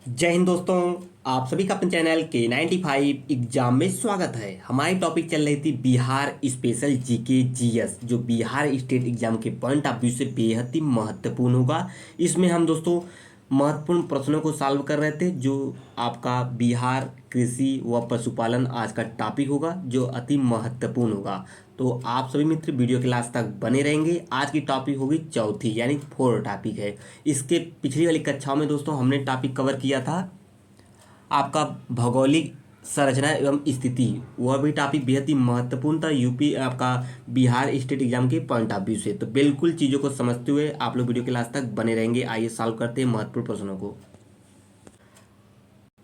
जय हिंद दोस्तों। आप सभी का अपने चैनल K95 एग्जाम में स्वागत है। हमारी टॉपिक चल रही थी बिहार स्पेशल जीके जीएस, जो बिहार स्टेट एग्जाम के पॉइंट ऑफ व्यू से बेहद ही महत्वपूर्ण होगा। इसमें हम दोस्तों महत्वपूर्ण प्रश्नों को सॉल्व कर रहे थे, जो आपका बिहार कृषि व पशुपालन आज का टॉपिक होगा, जो अति महत्वपूर्ण होगा। तो आप सभी मित्र वीडियो के लास्ट तक बने रहेंगे। आज की टॉपिक होगी चौथी, यानी फोर टॉपिक है। इसके पिछली वाली कक्षाओं में दोस्तों हमने टॉपिक कवर किया था आपका भौगोलिक संरचना एवं स्थिति। वह भी टॉपिक बेहद ही महत्वपूर्ण था यूपी आपका बिहार स्टेट एग्जाम के पॉइंट ऑफ व्यू से। तो बिल्कुल चीज़ों को समझते हुए आप लोग वीडियो के लास्ट तक बने रहेंगे। आइए सॉल्व करते हैं महत्वपूर्ण प्रश्नों को।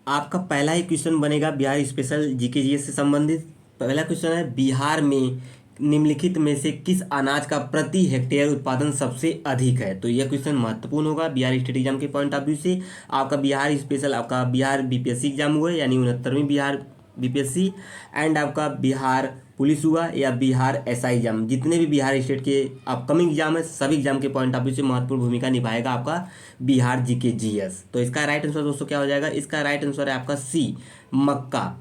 आपका पहला ही क्वेश्चन बनेगा बिहार स्पेशल जीके जीएस से संबंधित। पहला क्वेश्चन है, बिहार में निम्नलिखित में से किस अनाज का प्रति हेक्टेयर उत्पादन सबसे अधिक है। तो यह क्वेश्चन महत्वपूर्ण होगा बिहार स्टेट एग्जाम के पॉइंट ऑफ व्यू से। आपका बिहार स्पेशल आपका बिहार बीपीएससी एग्जाम हुआ है, यानी 69वीं बिहार बीपीएससी, एंड आपका बिहार पुलिस हुआ या बिहार एसआई एग्जाम, जितने भी बिहार स्टेट के अपकमिंग एग्जाम है सभी एग्जाम के पॉइंट ऑफ व्यू से महत्वपूर्ण भूमिका निभाएगा आपका बिहार जीके जीएस। तो इसका राइट आंसर दोस्तों क्या हो जाएगा? इसका राइट आंसर है आपका सी, मक्का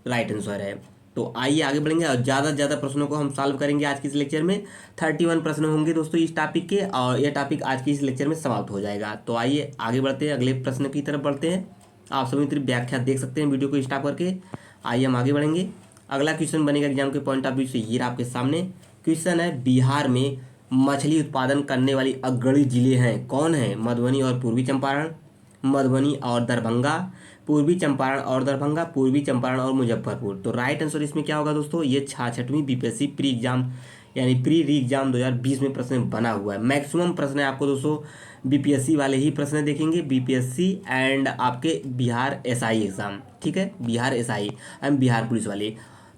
राइट आंसर है। तो आइए आगे बढ़ेंगे और ज़्यादा से ज़्यादा प्रश्नों को हम सॉल्व करेंगे आज के इस लेक्चर में। 31 प्रश्न होंगे दोस्तों इस टॉपिक के, और यह टॉपिक आज के इस लेक्चर में समाप्त हो जाएगा। तो आइए आगे बढ़ते हैं, अगले प्रश्न की तरफ बढ़ते हैं। आप सभी मित्र व्याख्या देख सकते हैं वीडियो को स्टॉप करके। आइए हम आगे बढ़ेंगे। अगला क्वेश्चन बनेगा एग्जाम के पॉइंट ऑफ व्यू से, ये आपके सामने क्वेश्चन है, बिहार में मछली उत्पादन करने वाली अग्रणी जिले हैं, कौन है? मधुबनी और पूर्वी चंपारण, मधुबनी और दरभंगा, पूर्वी चंपारण और दरभंगा, पूर्वी चंपारण और मुजफ्फरपुर। तो राइट आंसर इसमें क्या होगा दोस्तों? ये 66वीं बीपीएससी प्री एग्जाम यानी प्री री एग्जाम 2020 में प्रश्न बना हुआ है। मैक्सिमम प्रश्न है आपको दोस्तों बीपीएससी वाले ही प्रश्न देखेंगे, बीपीएससी एंड आपके बिहार एसआई एग्जाम, ठीक है, Bihar SI and Bihar police वाले।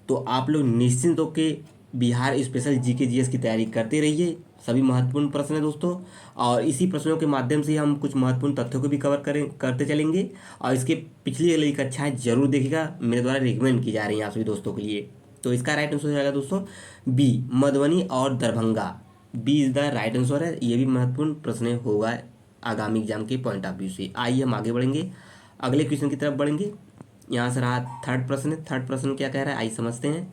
तो आप लोग निश्चिंत होकर बिहार स्पेशल जीके जीएस की तैयारी करते रहिए। सभी महत्वपूर्ण प्रश्न है दोस्तों, और इसी प्रश्नों के माध्यम से हम कुछ महत्वपूर्ण तथ्यों को भी कवर करते चलेंगे। और इसके पिछली वाली कक्षाएं जरूर देखिएगा, मेरे द्वारा रिकमेंड की जा रही हैं आप सभी दोस्तों के लिए। तो इसका राइट आंसर हो जाएगा दोस्तों बी, मधुबनी और Darbhanga. B is the right answer है। ये भी महत्वपूर्ण प्रश्न होगा आगामी एग्जाम के पॉइंट ऑफ व्यू से। आइए हम आगे बढ़ेंगे, अगले क्वेश्चन की तरफ बढ़ेंगे। यहाँ से रहा थर्ड प्रश्न। थर्ड प्रश्न क्या कह रहा है आइए समझते हैं।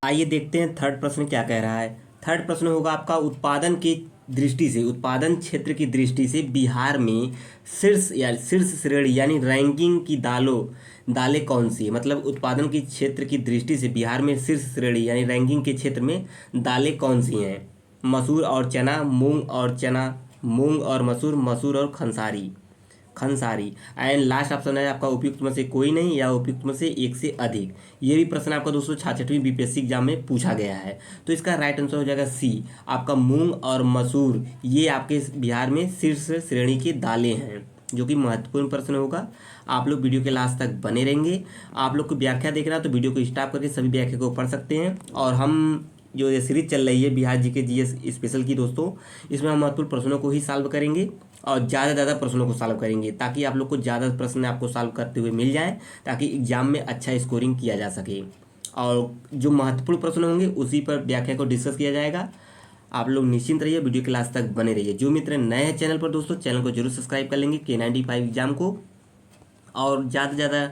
आइए देखते हैं थर्ड प्रश्न क्या कह रहा है। थर्ड प्रश्न होगा आपका, उत्पादन की दृष्टि से, उत्पादन क्षेत्र की दृष्टि से बिहार में शीर्ष श्रेणी यानी रैंकिंग की दालें कौन सी है? मतलब उत्पादन की क्षेत्र की दृष्टि से बिहार में शीर्ष श्रेणी यानी रैंकिंग के क्षेत्र में दालें कौन सी हैं? मसूर और चना, मूंग और मसूर, मसूर और खंसारी। एंड लास्ट ऑप्शन है आपका उपयुक्त में से कोई नहीं या उपयुक्त में से एक से अधिक। ये भी प्रश्न आपका दोस्तों 66वीं बीपीएससी एग्जाम में पूछा गया है। तो इसका राइट आंसर हो जाएगा सी, आपका मूंग और मसूर, ये आपके बिहार में शीर्ष श्रेणी की दालें हैं, जो कि महत्वपूर्ण प्रश्न होगा। आप लोग वीडियो के लास्ट तक बने रहेंगे। आप लोग को व्याख्या देखना है तो वीडियो को स्टॉप करके सभी व्याख्या को पढ़ सकते हैं। और हम जो ये सीरीज चल रही है बिहार जीके जीएस स्पेशल की दोस्तों, इसमें हम महत्वपूर्ण प्रश्नों को ही सॉल्व करेंगे और ज़्यादा से ज़्यादा प्रश्नों को सॉल्व करेंगे, ताकि आप लोग को ज़्यादा प्रश्न आपको सॉल्व करते हुए मिल जाए, ताकि एग्जाम में अच्छा स्कोरिंग किया जा सके। और जो महत्वपूर्ण प्रश्न होंगे उसी पर व्याख्या को डिस्कस किया जाएगा। आप लोग निश्चिंत रहिए, वीडियो के लास्ट तक बने रहिए। जो मित्र नए हैं चैनल पर दोस्तों, चैनल को जरूर सब्सक्राइब कर लेंगे K95 एग्जाम को, और ज़्यादा से ज़्यादा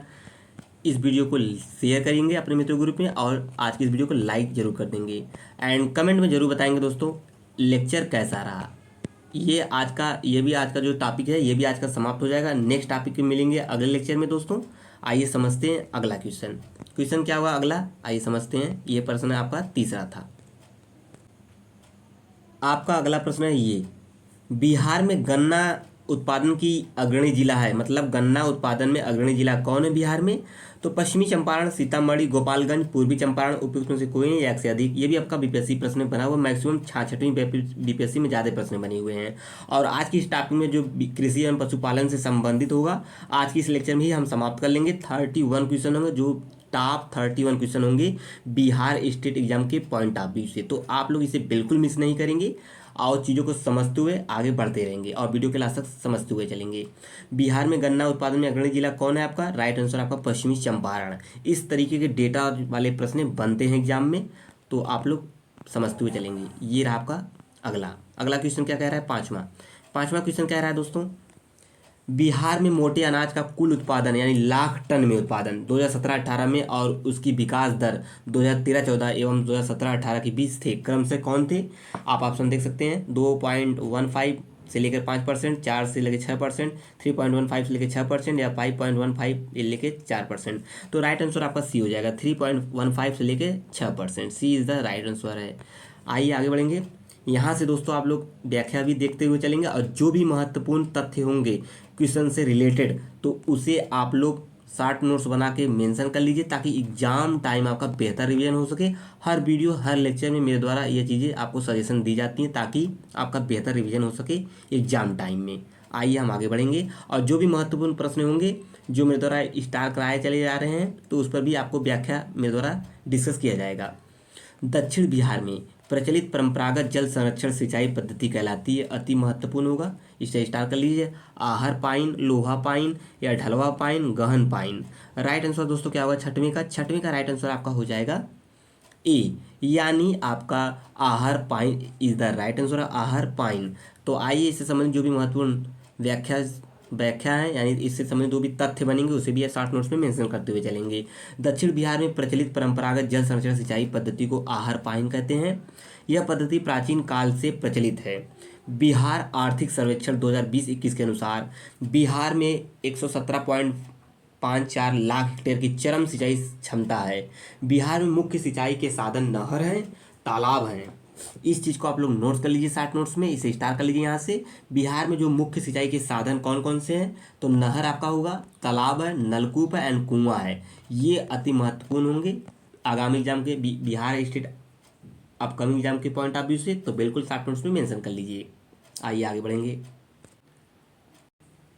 इस वीडियो को शेयर करेंगे अपने मित्रों ग्रुप में, और आज की इस वीडियो को लाइक जरूर कर देंगे। एंड कमेंट में जरूर बताएंगे दोस्तों लेक्चर कैसा रहा। ये भी आज का जो टॉपिक है ये भी आज का समाप्त हो जाएगा। नेक्स्ट टॉपिक में मिलेंगे अगले लेक्चर में दोस्तों। आइए समझते हैं अगला क्वेश्चन क्या हुआ अगला, आइए समझते हैं। ये प्रश्न आपका तीसरा था। आपका अगला प्रश्न है ये, बिहार में गन्ना उत्पादन की अग्रणी जिला है, मतलब गन्ना उत्पादन में अग्रणी जिला कौन है बिहार में? तो पश्चिमी चंपारण, सीतामढ़ी, गोपालगंज, पूर्वी चंपारण, उपयुक्त में से कोई नहीं या एक से अधिक। ये भी आपका बीपीएससी प्रश्न बना हुआ, मैक्सिमम 66वीं बीपीएससी में ज़्यादा प्रश्न बने हुए हैं। और आज की इस टॉपिक में जो कृषि एवं पशुपालन से संबंधित होगा, आज की इस लेक्चर में ही हम समाप्त कर लेंगे। 31 क्वेश्चन होंगे, जो टॉप 31 क्वेश्चन होंगे बिहार स्टेट एग्जाम के पॉइंट ऑफ व्यू से। तो आप लोग इसे बिल्कुल मिस नहीं करेंगे और चीज़ों को समझते हुए आगे बढ़ते रहेंगे और वीडियो के लास्ट तक समझते हुए चलेंगे। बिहार में गन्ना उत्पादन में अग्रणी जिला कौन है आपका? राइट आंसर आपका पश्चिमी चंपारण। इस तरीके के डेटा वाले प्रश्न बनते हैं एग्जाम में, तो आप लोग समझते हुए चलेंगे। ये रहा आपका अगला क्वेश्चन क्या कह रहा है? पाँचवा क्वेश्चन कह रहा है दोस्तों, बिहार में मोटे अनाज का कुल उत्पादन यानी लाख टन में उत्पादन 2017-18 में और उसकी विकास दर 2013-14 एवं 2017-18 के बीच थे, क्रम से कौन थे? आप ऑप्शन देख सकते हैं। 2.15 से लेकर 5%, 4 से लेकर 6%, 3.15 से लेकर 6% या 5.15 से लेकर 4%। तो राइट आंसर आपका सी हो जाएगा, 3.15 से लेकर 6%। सी इज़ द राइट आंसर है। आइए आगे बढ़ेंगे। यहाँ से दोस्तों आप लोग व्याख्या भी देखते हुए चलेंगे और जो भी महत्वपूर्ण तथ्य होंगे क्वेश्चन से रिलेटेड तो उसे आप लोग शॉर्ट नोट्स बना के मेंशन कर लीजिए, ताकि एग्जाम टाइम आपका बेहतर रिवीजन हो सके। हर वीडियो हर लेक्चर में मेरे द्वारा ये चीज़ें आपको सजेशन दी जाती हैं, ताकि आपका बेहतर रिवीजन हो सके एग्जाम टाइम में। आइए हम आगे बढ़ेंगे और जो भी महत्वपूर्ण प्रश्न होंगे जो मेरे द्वारा स्टार कराए चले जा रहे हैं तो उस पर भी आपको व्याख्या मेरे द्वारा डिस्कस किया जाएगा। दक्षिण बिहार में प्रचलित परंपरागत जल संरक्षण सिंचाई पद्धति कहलाती है, अति महत्वपूर्ण होगा, इसे स्टार कर लीजिए। आहर पाइन, लोहा पाइन या ढलवा पाइन, गहन पाइन। राइट आंसर दोस्तों क्या होगा? छठवीं का राइट आंसर आपका हो जाएगा ए, यानी आपका आहर pine is the right answer, आहर पाइन। तो आइए इससे संबंधित जो भी महत्वपूर्ण व्याख्या है यानी इससे संबंधित जो भी तथ्य बनेंगे उसे भी शॉर्ट नोट्स में मेंशन करते हुए चलेंगे। दक्षिण बिहार में प्रचलित परंपरागत जल संरक्षण सिंचाई पद्धति को आहर पाइन कहते हैं। यह पद्धति प्राचीन काल से प्रचलित है। बिहार आर्थिक सर्वेक्षण 2020-21 के अनुसार बिहार में 117.54 लाख हेक्टेयर की चरम सिंचाई क्षमता है। बिहार में मुख्य सिंचाई के साधन नहर हैं, तालाब हैं। इस चीज़ को आप लोग नोट्स कर लीजिए शॉर्ट नोट्स में, इसे स्टार कर लीजिए यहाँ से। बिहार में जो मुख्य सिंचाई के साधन कौन कौन से हैं? तो नहर आपका होगा, तालाब है, नलकूप है एंड कुआं है। ये अति महत्वपूर्ण होंगे आगामी एग्जाम के बिहार स्टेट अपकमिंग एग्जाम के पॉइंट ऑफ व्यू से, तो बिल्कुल शॉर्ट नोट्स में मेंशन कर लीजिए। आइए आगे बढ़ेंगे।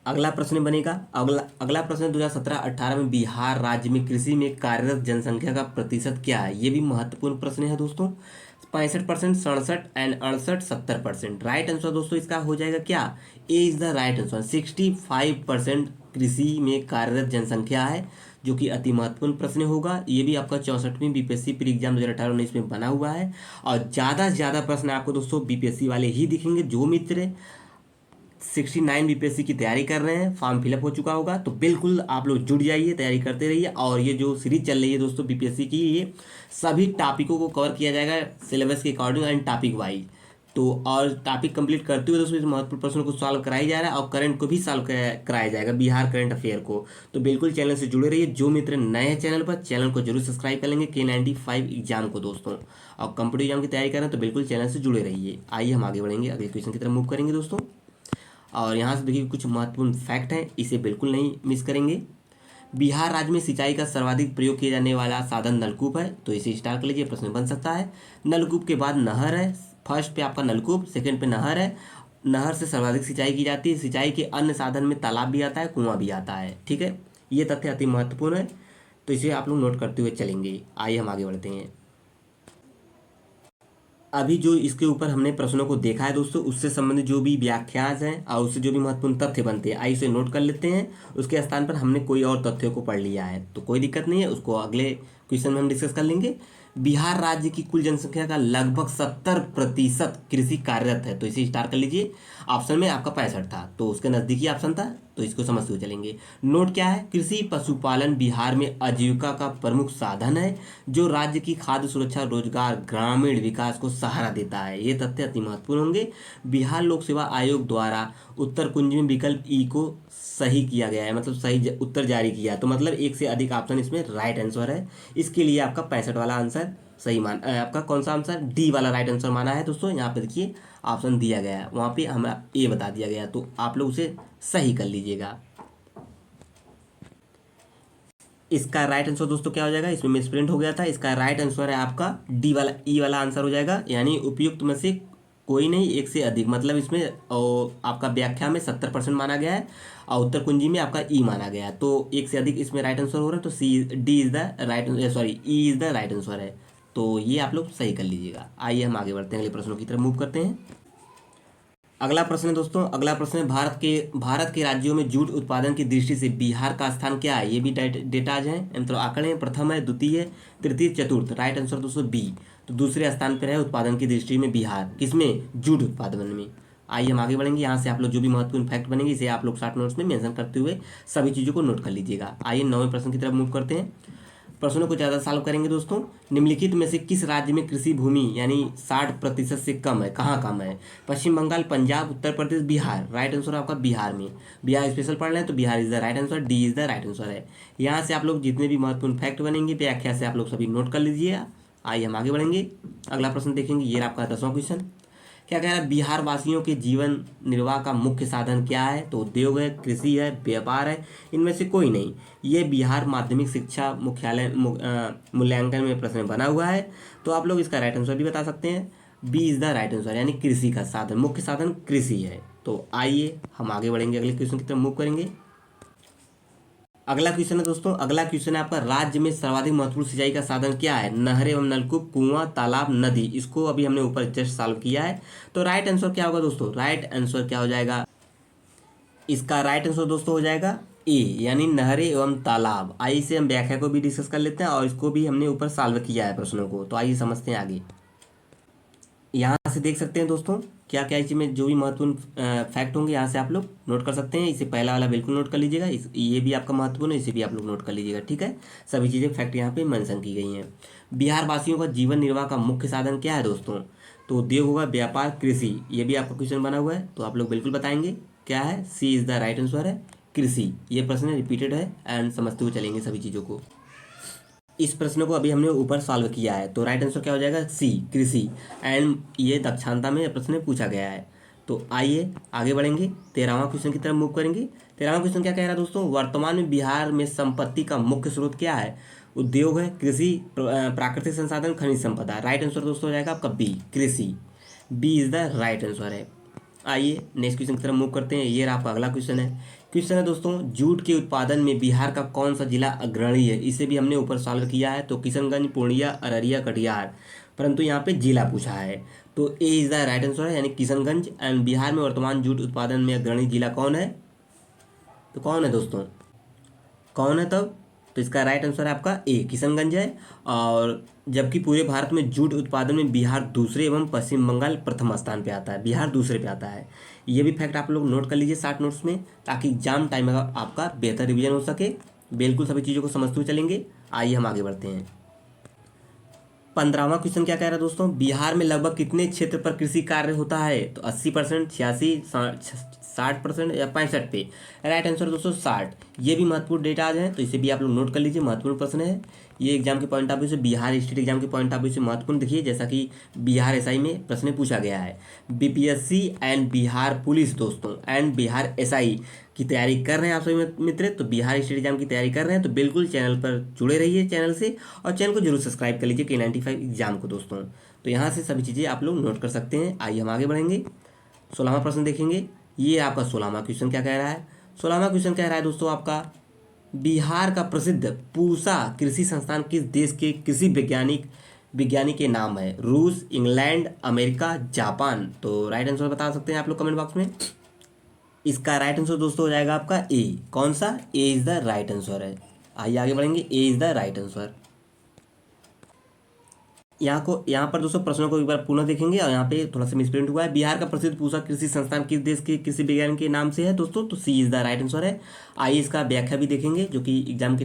अगला प्रश्न बनेगा, अगला प्रश्न 2017-18 में बिहार राज्य में कृषि में कार्यरत जनसंख्या का प्रतिशत क्या है? ये भी महत्वपूर्ण प्रश्न है दोस्तों। 65%, 67 एंड 68, 70%। राइट आंसर दोस्तों इसका हो जाएगा क्या? ए इज द राइट आंसर। 65% कृषि में कार्यरत जनसंख्या है, जो कि अति महत्वपूर्ण प्रश्न होगा। ये भी आपका 64वीं बीपीएससी प्री एग्जाम 2018-19 में बना हुआ है और ज़्यादा से ज़्यादा प्रश्न आपको दोस्तों बीपीएससी वाले ही दिखेंगे। जो मित्र 69 बीपीएससी की तैयारी कर रहे हैं, फॉर्म फिलअप हो चुका होगा, तो बिल्कुल आप लोग जुड़ जाइए, तैयारी करते रहिए। और ये जो सीरीज चल रही है दोस्तों बीपीएससी की, ये सभी टॉपिकों को कवर किया जाएगा सिलेबस के अकॉर्डिंग एंड टॉपिक वाइज। तो और टॉपिक कंप्लीट करते हुए दोस्तों इस महत्वपूर्ण प्रश्नों को सॉल्व कराया जा रहा है और करंट को भी सॉल्व कराया जाएगा, बिहार करंट अफेयर को। तो बिल्कुल चैनल से जुड़े रहिए। जो मित्र नए हैं चैनल पर, चैनल को जरूर सब्सक्राइब कर लेंगे K95 एग्जाम को दोस्तों, और कंप्यूटर एग्जाम की तैयारी कर रहे हैं तो बिल्कुल चैनल से जुड़े रहिए। आइए हम आगे बढ़ेंगे, अगले क्वेश्चन की तरफ मूव करेंगे दोस्तों। और यहाँ से देखिए कुछ महत्वपूर्ण फैक्ट हैं, इसे बिल्कुल नहीं मिस करेंगे। बिहार राज्य में सिंचाई का सर्वाधिक प्रयोग किया जाने वाला साधन नलकूप है, तो इसे स्टार कर लीजिए, प्रश्न बन सकता है। नलकूप के बाद नहर है, फर्स्ट पे आपका नलकूप, सेकंड पे नहर है। नहर से सर्वाधिक सिंचाई की जाती है। सिंचाई के अन्य साधन में तालाब भी आता है, कुआं भी आता है। ठीक है, ये तथ्य अति महत्वपूर्ण है, तो इसे आप लोग नोट करते हुए चलेंगे। आइए हम आगे बढ़ते हैं। अभी जो इसके ऊपर हमने प्रश्नों को देखा है दोस्तों, उससे संबंधित जो भी व्याख्यास हैं और उससे जो भी महत्वपूर्ण तथ्य बनते हैं, आइए उसे नोट कर लेते हैं। उसके स्थान पर हमने कोई और तथ्यों को पढ़ लिया है तो कोई दिक्कत नहीं है, उसको अगले क्वेश्चन में हम डिस्कस कर लेंगे। बिहार राज्य की कुल जनसंख्या का लगभग 70% कृषि कार्यरत है, तो इसे स्टार कर लीजिए। ऑप्शन में आपका 65 था, तो उसके नज़दीकी ऑप्शन था, तो इसको समझते हुए चलेंगे। नोट क्या है? कृषि पशुपालन बिहार में आजीविका का प्रमुख साधन है, जो राज्य की खाद्य सुरक्षा, रोजगार, ग्रामीण विकास को सहारा देता है। ये तथ्य अति महत्वपूर्ण होंगे। बिहार लोक सेवा आयोग द्वारा उत्तर कुंज में विकल्प ई को सही किया गया है, मतलब सही उत्तर जारी किया, तो मतलब एक से अधिक ऑप्शन इसमें राइट आंसर है। इसके लिए आपका 65 वाला आंसर सही आपका कौन सा आंसर? डी वाला राइट आंसर माना है दोस्तों। यहाँ पे देखिए ऑप्शन दिया गया है, वहाँ पे हमें ए बता दिया गया, तो आप लोग उसे सही कर लीजिएगा। इसका राइट आंसर दोस्तों क्या हो जाएगा? इसमें मिसप्रिंट हो गया था, इसका राइट आंसर है आपका डी वाला, ई वाला आंसर हो जाएगा, यानी उपयुक्त में से कोई नहीं, एक से अधिक, मतलब इसमें आपका व्याख्या में 70% माना गया है और उत्तर कुंजी में आपका ई माना गया है, तो एक से अधिक इसमें राइट आंसर हो रहा है, तो C D is the right, sorry E is the right answer है। तो ये आप लोग सही कर लीजिएगा। आइए हम आगे बढ़ते हैं, अगले प्रश्नों की तरफ मूव करते हैं। अगला प्रश्न है दोस्तों, अगला प्रश्न है भारत के राज्यों में जूट उत्पादन की दृष्टि से बिहार का स्थान क्या है? ये भी डेटाज हैं, मतलब आंकड़े हैं। प्रथम है, द्वितीय, तृतीय, चतुर्थ। राइट आंसर दोस्तों बी, तो दूसरे स्थान पर है उत्पादन की दृष्टि में बिहार। किसमें? जूट उत्पादन में। आइए हम आगे बढ़ेंगे। यहाँ से आप लोग जो भी महत्वपूर्ण फैक्ट बनेंगे इसे आप लोग शॉर्ट नोट्स में मेंशन करते हुए सभी चीज़ों को नोट कर लीजिएगा। आइए 9वें प्रश्न की तरफ मूव करते हैं। प्रश्नों को ज़्यादा सॉल्व करेंगे दोस्तों। निम्नलिखित में से किस राज्य में कृषि भूमि यानी 60% से कम है? कहाँ कम है? पश्चिम बंगाल, पंजाब, उत्तर प्रदेश, बिहार। राइट आंसर आपका बिहार में। बिहार स्पेशल पढ़ रहे हैं तो Bihar is the right answer, D is the right answer है। यहाँ से आप लोग जितने भी महत्वपूर्ण फैक्ट बनेंगे व्याख्या से आप लोग सभी नोट कर लीजिए। आइए हम आगे बढ़ेंगे, अगला प्रश्न देखेंगे। ये आपका 10वां क्वेश्चन क्या कह रहा है? बिहार वासियों के जीवन निर्वाह का मुख्य साधन क्या है? तो उद्योग है, कृषि है, व्यापार है, इनमें से कोई नहीं। ये बिहार माध्यमिक शिक्षा मुख्यालय मूल्यांकन में प्रश्न बना हुआ है, तो आप लोग इसका राइट आंसर भी बता सकते हैं। B is the right answer, यानी कृषि का साधन, मुख्य साधन कृषि है। तो आइए हम आगे बढ़ेंगे, अगले क्वेश्चन की तरफ मूव करेंगे। अगला क्वेश्चन है दोस्तों, अगला क्वेश्चन है आपका, राज्य में सर्वाधिक महत्वपूर्ण सिंचाई का साधन क्या है? नहरें एवं नलकूप, कुआं, तालाब, नदी। इसको अभी हमने ऊपर जस्ट सॉल्व किया है। तो राइट आंसर क्या होगा दोस्तों? राइट आंसर क्या हो जाएगा? इसका राइट आंसर दोस्तों हो जाएगा ए, यानी नहरें एवं तालाब। आइए से हम व्याख्या को भी डिस्कस कर लेते हैं और इसको भी हमने ऊपर सॉल्व किया है प्रश्नों को। तो आइए समझते हैं आगे। यहाँ से देख सकते हैं दोस्तों क्या क्या इसमें जो भी महत्वपूर्ण फैक्ट होंगे यहाँ से आप लोग नोट कर सकते हैं। इसे पहला वाला बिल्कुल नोट कर लीजिएगा, ये भी आपका महत्वपूर्ण है, इसे भी आप लोग नोट कर लीजिएगा। ठीक है, सभी चीज़ें फैक्ट यहाँ पे मेंशन की गई हैं। बिहार वासियों का जीवन निर्वाह का मुख्य साधन क्या है दोस्तों? तो उद्योग होगा, व्यापार, कृषि। ये भी आपका क्वेश्चन बना हुआ है, तो आप लोग बिल्कुल बताएंगे क्या है। सी इज द राइट आंसर है, कृषि। ये प्रश्न रिपीटेड है एंड समझते हुए चलेंगे सभी चीज़ों को। इस प्रश्न को अभी हमने ऊपर सॉल्व किया है, तो राइट आंसर क्या हो जाएगा? सी, कृषि। एंड ये दक्षांता में प्रश्न में पूछा गया है। तो आइए आगे बढ़ेंगे, 13वां क्वेश्चन की तरफ मूव करेंगे। 13वां क्वेश्चन क्या कह रहा है दोस्तों? वर्तमान में बिहार में संपत्ति का मुख्य स्रोत क्या है? उद्योग है, कृषि, प्राकृतिक संसाधन, खनिज संपदा। राइट आंसर दोस्तों हो जाएगा आपका बी, कृषि। B is the right answer है। आइए नेक्स्ट क्वेश्चन की तरफ मूव करते हैं। ये आपका अगला क्वेश्चन है। क्वेश्चन है दोस्तों, जूट के उत्पादन में बिहार का कौन सा जिला अग्रणी है? इसे भी हमने ऊपर सॉल्व किया है, तो किशनगंज, पूर्णिया, अररिया, कटिहार। परंतु यहाँ पे जिला पूछा है, तो ए इज द राइट आंसर है, यानी किशनगंज। एंड बिहार में वर्तमान जूट उत्पादन में अग्रणी जिला कौन है? तो कौन है दोस्तों? कौन है तब? तो इसका राइट आंसर है आपका ए, किशनगंज है। और जबकि पूरे भारत में जूट उत्पादन में बिहार दूसरे एवं पश्चिम बंगाल प्रथम स्थान पे आता है, बिहार दूसरे पे आता है। ये भी फैक्ट आप लोग नोट कर लीजिए शॉर्ट नोट्स में, ताकि एग्जाम टाइम में आपका बेहतर रिवीजन हो सके। बिल्कुल सभी चीज़ों को समझते हुए चलेंगे। आइए हम आगे बढ़ते हैं। 15वां क्वेश्चन क्या कह रहा है दोस्तों? बिहार में लगभग कितने क्षेत्र पर कृषि कार्य होता है? तो 80%, 86, 60% या 65 पे? राइट आंसर दोस्तों 60। ये भी महत्वपूर्ण डेटा आज है, तो इसे भी आप लोग नोट कर लीजिए, महत्वपूर्ण प्रश्न है ये एग्जाम के पॉइंट ऑफ व्यू से, बिहार स्टेट एग्जाम के पॉइंट ऑफ व्यू से महत्वपूर्ण। देखिए जैसा कि बिहार एसआई में प्रश्न पूछा गया है, बीपीएससी एंड बिहार पुलिस दोस्तों एंड बिहार एसआई की तैयारी कर रहे हैं आप सभी मित्र, तो बिहार स्टेट एग्जाम की तैयारी कर रहे हैं तो बिल्कुल चैनल पर जुड़े रहिए चैनल से, और चैनल को जरूर सब्सक्राइब कर लीजिए K95 एग्जाम को दोस्तों। तो यहाँ से सभी चीज़ें आप लोग नोट कर सकते हैं। आइए हम आगे बढ़ेंगे, 16वां प्रश्न देखेंगे। ये आपका 16वां क्वेश्चन क्या कह रहा है? 16वां क्वेश्चन कह रहा है दोस्तों आपका, बिहार का प्रसिद्ध पूसा कृषि संस्थान किस देश के कृषि विज्ञानी के नाम है? रूस, इंग्लैंड, अमेरिका, जापान। तो राइट आंसर बता सकते हैं आप लोग कमेंट बॉक्स में। इसका राइट आंसर दोस्तों हो जाएगा आपका ए। कौन सा? ए इज द राइट आंसर है। आइए आगे बढ़ेंगे, ए इज द राइट आंसर। यहाँ पर दोस्तों प्रश्नों को एक बार पुनः देखेंगे, और यहाँ पे थोड़ा सा मिसप्रिंट हुआ है। बिहार का प्रसिद्ध पूसा कृषि संस्थान किस देश के कृषि विज्ञान के नाम से है दोस्तों? तो सी इज द राइट आंसर है। आइए इसका व्याख्या भी देखेंगे, जो कि एग्जाम के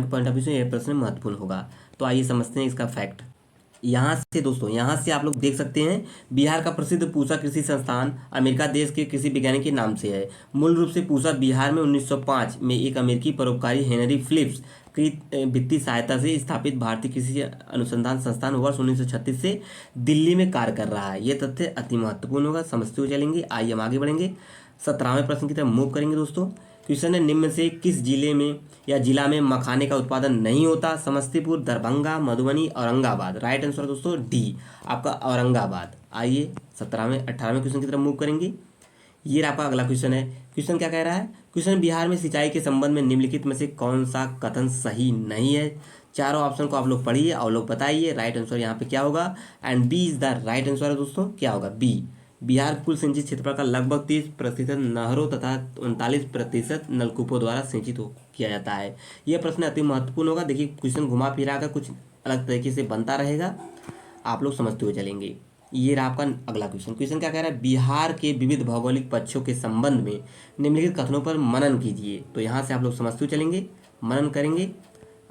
पॉइंट ऑफ व्यू से यह प्रश्न महत्वपूर्ण होगा। तो आइए समझते हैं इसका फैक्ट। यहाँ से दोस्तों, यहाँ से आप लोग देख सकते हैं, बिहार का प्रसिद्ध पूसा कृषि संस्थान अमेरिका देश के कृषि विज्ञानी के नाम से है। मूल रूप से पूसा बिहार में 1905 में एक अमेरिकी परोपकारी हेनरी फिलिप्स की वित्तीय सहायता से स्थापित भारतीय कृषि अनुसंधान संस्थान वर्ष 1936 से दिल्ली में कार्य कर रहा है। ये तथ्य अति महत्वपूर्ण होगा, समझते हुए चलेंगे। आइए हम आगे बढ़ेंगे, 17वें प्रश्न की तरफ मूव करेंगे दोस्तों। क्वेश्चन है, निम्न से किस जिले में या जिला में मखाने का उत्पादन नहीं होता? समस्तीपुर, दरभंगा, मधुबनी, औरंगाबाद। राइट आंसर दोस्तों डी, आपका औरंगाबाद। आइए 18वें क्वेश्चन की तरफ मूव करेंगे। ये आपका अगला क्वेश्चन है। क्वेश्चन क्या कह रहा है? क्वेश्चन, बिहार में सिंचाई के संबंध में निम्नलिखित में से कौन सा कथन सही नहीं है? चारों ऑप्शन को आप लोग पढ़िए और लोग बताइए राइट आंसर यहाँ पे क्या होगा। And B is the right answer है दोस्तों, क्या होगा? बी। बिहार कुल सिंचित क्षेत्रफल का लगभग 30% नहरों तथा 39% नलकूपों द्वारा सिंचित किया जाता है। यह प्रश्न अति महत्वपूर्ण होगा। देखिए क्वेश्चन घुमा फिरा कर कुछ अलग तरीके से बनता रहेगा, आप लोग समझते हुए चलेंगे। ये रहा आपका अगला क्वेश्चन। क्वेश्चन क्या कह रहा है, बिहार के विविध भौगोलिक पक्षों के संबंध में निम्नलिखित कथनों पर मनन कीजिए। तो यहाँ से आप लोग समझते हुए चलेंगे, मनन करेंगे।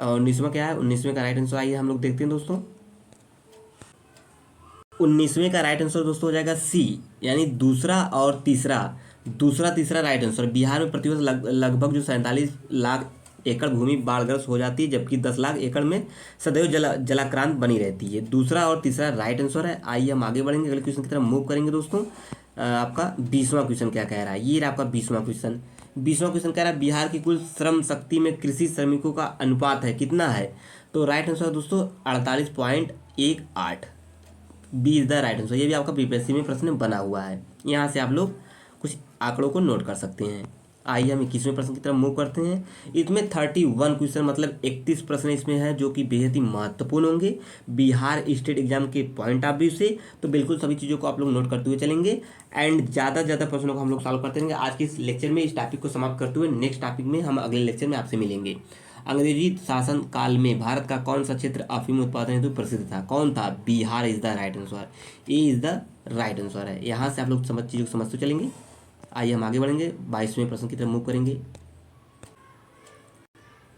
और 19वां क्या है, 19वें का राइट आंसर आइए हम लोग देखते हैं दोस्तों। 19वें का राइट आंसर दोस्तों हो जाएगा सी, यानी दूसरा और तीसरा, दूसरा तीसरा राइट आंसर। बिहार में प्रतिवर्ष लगभग जो 47 लाख एकड़ भूमि बाढ़ग्रस्त हो जाती है, जबकि 10 लाख एकड़ में सदैव जलाक्रांत बनी रहती है। दूसरा और तीसरा राइट आंसर है। आइए हम आगे बढ़ेंगे, अगले क्वेश्चन की तरफ मूव करेंगे दोस्तों। आपका 20वां क्वेश्चन क्या कह रहा है, ये रहा आपका 20वां क्वेश्चन। 20वां क्वेश्चन कह रहा है बिहार की कुल श्रम शक्ति में कृषि श्रमिकों का अनुपात है कितना है। तो राइट आंसर है दोस्तों 48.18, B is the right answer. ये भी आपका बीपीएससी में प्रश्न बना हुआ है, यहाँ से आप लोग कुछ आंकड़ों को नोट कर सकते हैं। आइए हम 21वें प्रश्न की तरफ मूव करते हैं। इसमें 31 क्वेश्चन मतलब 31 प्रश्न इसमें है जो कि बेहद ही महत्वपूर्ण होंगे बिहार स्टेट एग्जाम के पॉइंट ऑफ व्यू से। तो बिल्कुल सभी चीज़ों को आप लोग नोट करते हुए चलेंगे एंड ज़्यादा से ज़्यादा प्रश्नों को हम लोग सॉल्व करते रहेंगे। आज के इस लेक्चर में इस टॉपिक को समाप्त करते हुए नेक्स्ट टॉपिक में हम अगले लेक्चर में आपसे मिलेंगे। अंग्रेजी शासन काल में भारत का कौन सा क्षेत्र अफीम उत्पादन हेतु प्रसिद्ध था, कौन था, Bihar is the right answer, A is the right answer है। यहाँ से आप लोग चीज़ों को समझते चलेंगे। आइए हम आगे बढ़ेंगे, 22वें प्रश्न की तरफ मूव करेंगे।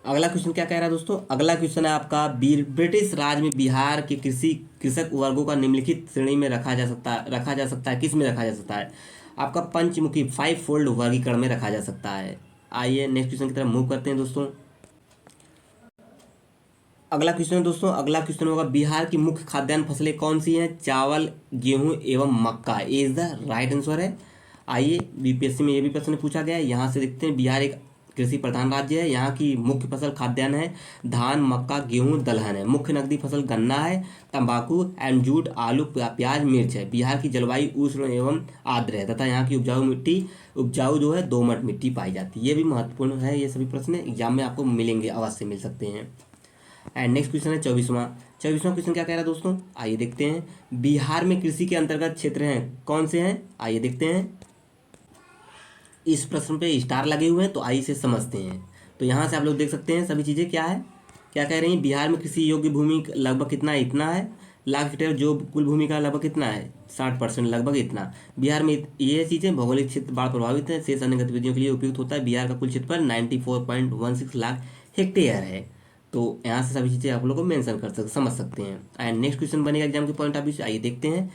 अगला क्वेश्चन क्या कह रहा है दोस्तों, अगला क्वेश्चन है आपका ब्रिटिश राज में बिहार के कृषक वर्गों का निम्नलिखित श्रेणी में रखा जा सकता है, किस में रखा जा सकता है। आपका पंचमुखी 5 फोल्ड वर्गीकरण में रखा जा सकता है। आइए नेक्स्ट क्वेश्चन की तरफ मूव करते हैं दोस्तों। अगला क्वेश्चन दोस्तों, अगला क्वेश्चन होगा बिहार की मुख्य खाद्यान्न फसलें कौन सी हैं, चावल, गेहूं एवं मक्का, ए इज द राइट आंसर है। आइए बीपीएससी में ये भी प्रश्न पूछा गया है। यहाँ से देखते हैं बिहार एक कृषि प्रधान राज्य है, यहाँ की मुख्य फसल खाद्यान्न है धान, मक्का, गेहूं, दलहन है। मुख्य नकदी फसल गन्ना है, तंबाकू एंड जूट, आलू, प्याज, मिर्च है। बिहार की जलवायु उष्ण एवं आर्द्र है तथा यहाँ की उपजाऊ जो है दोमट मिट्टी पाई जाती है। ये भी महत्वपूर्ण है, ये सभी प्रश्न एग्जाम में आपको मिलेंगे, अवश्य मिल सकते हैं। एंड नेक्स्ट क्वेश्चन है 24वां क्वेश्चन क्या कह रहा है दोस्तों, आइए देखते हैं। बिहार में कृषि के अंतर्गत क्षेत्र हैं कौन से हैं, आइए देखते हैं। इस प्रश्न पे स्टार लगे हुए हैं, तो आइए इसे समझते हैं। तो यहाँ से आप लोग देख सकते हैं सभी चीज़ें क्या है, क्या कह रही हैं। बिहार में कृषि योग्य भूमि लगभग कितना है, इतना है लाख हेक्टेयर, जो कुल भूमि का लगभग कितना है 60% लगभग इतना। बिहार में ये चीज़ें भौगोलिक क्षेत्र बाढ़ प्रभावित है, शेष अन्य गतिविधियों के लिए उपयुक्त होता है। बिहार का कुल क्षेत्रफल 94.16 लाख हेक्टेयर है। तो यहाँ से सभी चीज़ें आप लोग को मेंशन कर सकते समझ सकते हैं। एंड नेक्स्ट क्वेश्चन बनेगा एग्जाम के पॉइंट ऑफ व्यू से, आइए देखते हैं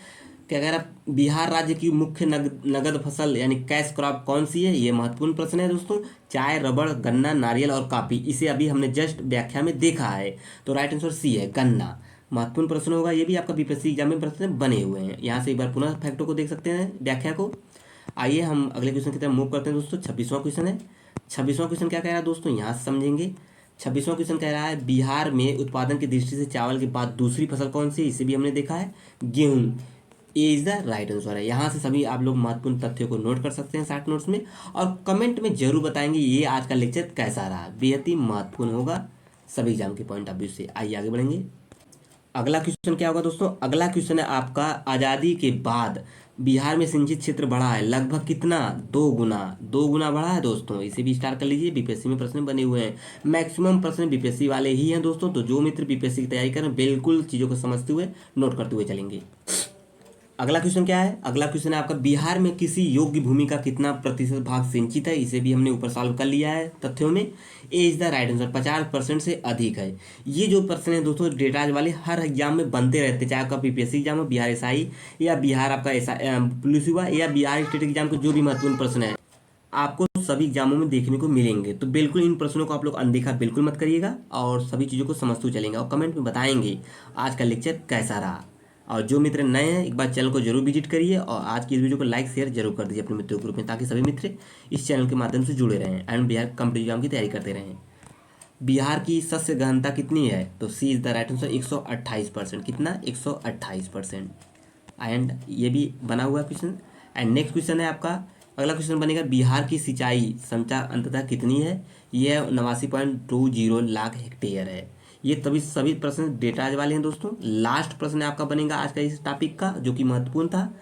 क्या कह रहा है। बिहार राज्य की मुख्य नगद फसल यानी कैश क्रॉप कौन सी है, ये महत्वपूर्ण प्रश्न है दोस्तों। चाय, रबड़, गन्ना, नारियल और कॉफी, इसे अभी हमने जस्ट व्याख्या में देखा है, तो राइट आंसर सी है गन्ना। महत्वपूर्ण प्रश्न होगा, ये भी आपका बीपीएससी एग्जाम में प्रश्न बने हुए हैं। यहाँ से एक बार पुनः फैक्टों को देख सकते हैं, व्याख्या को। आइए हम अगले क्वेश्चन की तरफ मूव करते हैं दोस्तों। 26वां क्वेश्चन है। 26वां क्वेश्चन क्या कह रहा है दोस्तों, यहाँ से समझेंगे। 26वां क्वेश्चन कह रहा है बिहार में उत्पादन की दृष्टि से चावल के बाद दूसरी फसल कौन सी है, इसे भी हमने देखा है गेहूं, ए इज द राइट आंसर है। यहाँ से सभी आप लोग महत्वपूर्ण तथ्यों को नोट कर सकते हैं शॉर्ट नोट्स में, और कमेंट में जरूर बताएंगे ये आज का लेक्चर कैसा रहा, बेहद ही महत्वपूर्ण होगा सभी एग्जाम के पॉइंट ऑफ व्यू से। आइए आगे बढ़ेंगे। अगला क्वेश्चन क्या होगा दोस्तों, अगला क्वेश्चन है आपका आज़ादी के बाद बिहार में सिंचित क्षेत्र बढ़ा है लगभग कितना, 2 गुना बढ़ा है दोस्तों। इसे भी स्टार कर लीजिए, बीपीएससी में प्रश्न बने हुए हैं। मैक्सिमम प्रश्न बीपीएससी वाले ही हैं दोस्तों, तो जो मित्र बीपीएससी की तैयारी करें बिल्कुल चीज़ों को समझते हुए नोट करते हुए चलेंगे। अगला क्वेश्चन क्या है, अगला क्वेश्चन है आपका बिहार में किसी योग्य भूमि का कितना प्रतिशत भाग सिंचित है, इसे भी हमने ऊपर सॉल्व कर लिया है तथ्यों में। ए इज द राइट आंसर, 50% से अधिक है। ये जो प्रश्न है दोस्तों डेटाज वाले हर एग्जाम में बनते रहते हैं, चाहे आपका बीपीएससी एग्जाम हो, बिहार एसआई या बिहार आपका पुलिस हुआ या बिहार स्टेट एग्जाम के जो भी महत्वपूर्ण प्रश्न है आपको सभी एग्जामों में देखने को मिलेंगे। तो बिल्कुल इन प्रश्नों को आप लोग अनदेखा बिल्कुल मत करिएगा, और सभी चीज़ों को समझते चलेंगे और कमेंट में बताएंगे आज का लेक्चर कैसा रहा। और जो मित्र नए हैं एक बार चैनल को जरूर विजिट करिए, और आज की इस वीडियो को लाइक शेयर जरूर कर दीजिए अपने मित्रों ग्रुप में, ताकि सभी मित्र इस चैनल के माध्यम से जुड़े रहें एंड बिहार कॉम्पिटिटिव एग्जाम की तैयारी करते रहें। बिहार की शस्य गहनता कितनी है, तो सी इज द राइट आंसर, 128%। कितना, 128%। एंड ये भी बना हुआ क्वेश्चन। एंड नेक्स्ट क्वेश्चन है आपका, अगला क्वेश्चन बनेगा बिहार की सिंचाई क्षमता अंततः कितनी है, यह 89.20 लाख हेक्टेयर है। ये तभी सभी प्रश्न डेटाज वाले हैं दोस्तों। लास्ट प्रश्न आपका बनेगा आज का इस टॉपिक का, जो कि महत्वपूर्ण था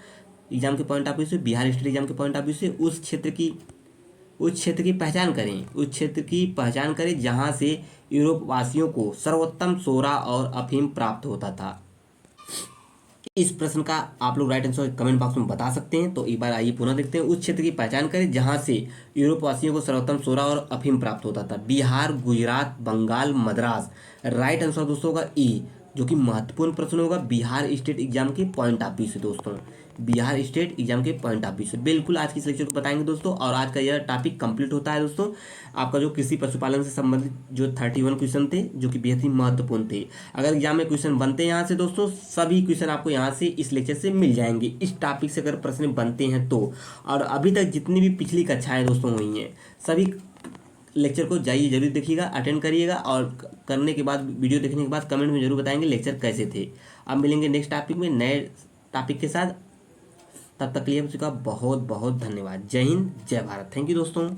एग्जाम के पॉइंट ऑफ व्यू से, बिहार स्टेट एग्जाम के पॉइंट ऑफ व्यू से। उस क्षेत्र की पहचान करें जहां से यूरोप वासियों को सर्वोत्तम सोरा और अफीम प्राप्त होता था। इस प्रश्न का आप लोग राइट आंसर कमेंट बॉक्स में बता सकते हैं। तो एक बार आइए पुनः देखते हैं। उस क्षेत्र की पहचान करें जहां से यूरोप वासियों को सर्वोत्तम सोडा और अफीम प्राप्त होता था। बिहार, गुजरात, बंगाल, मद्रास। राइट आंसर दोस्तों होगा ई, जो कि महत्वपूर्ण प्रश्न होगा बिहार स्टेट एग्जाम के पॉइंट ऑफ व्यू से दोस्तों। बिहार स्टेट एग्जाम के पॉइंट ऑफ व्यू से बिल्कुल आज की इस लेक्चर को बताएंगे दोस्तों। और आज का यह टॉपिक कंप्लीट होता है दोस्तों। आपका जो कृषि पशुपालन से संबंधित जो 31 क्वेश्चन थे, जो कि बेहद ही महत्वपूर्ण थे। अगर एग्जाम में क्वेश्चन बनते हैं यहाँ से दोस्तों, सभी क्वेश्चन आपको यहाँ से इस लेक्चर से मिल जाएंगे। इस टॉपिक से अगर प्रश्न बनते हैं तो। और अभी तक जितनी भी पिछली कक्षाएं दोस्तों हुई हैं, सभी लेक्चर को जाइए जरूर देखिएगा, अटेंड करिएगा। और करने के बाद, वीडियो देखने के बाद कमेंट में जरूर बताएंगे लेक्चर कैसे थे। अब मिलेंगे नेक्स्ट टॉपिक में नए टॉपिक के साथ। तब तक के लिए आप सभी का बहुत बहुत धन्यवाद। जय हिंद, जय भारत। थैंक यू दोस्तों।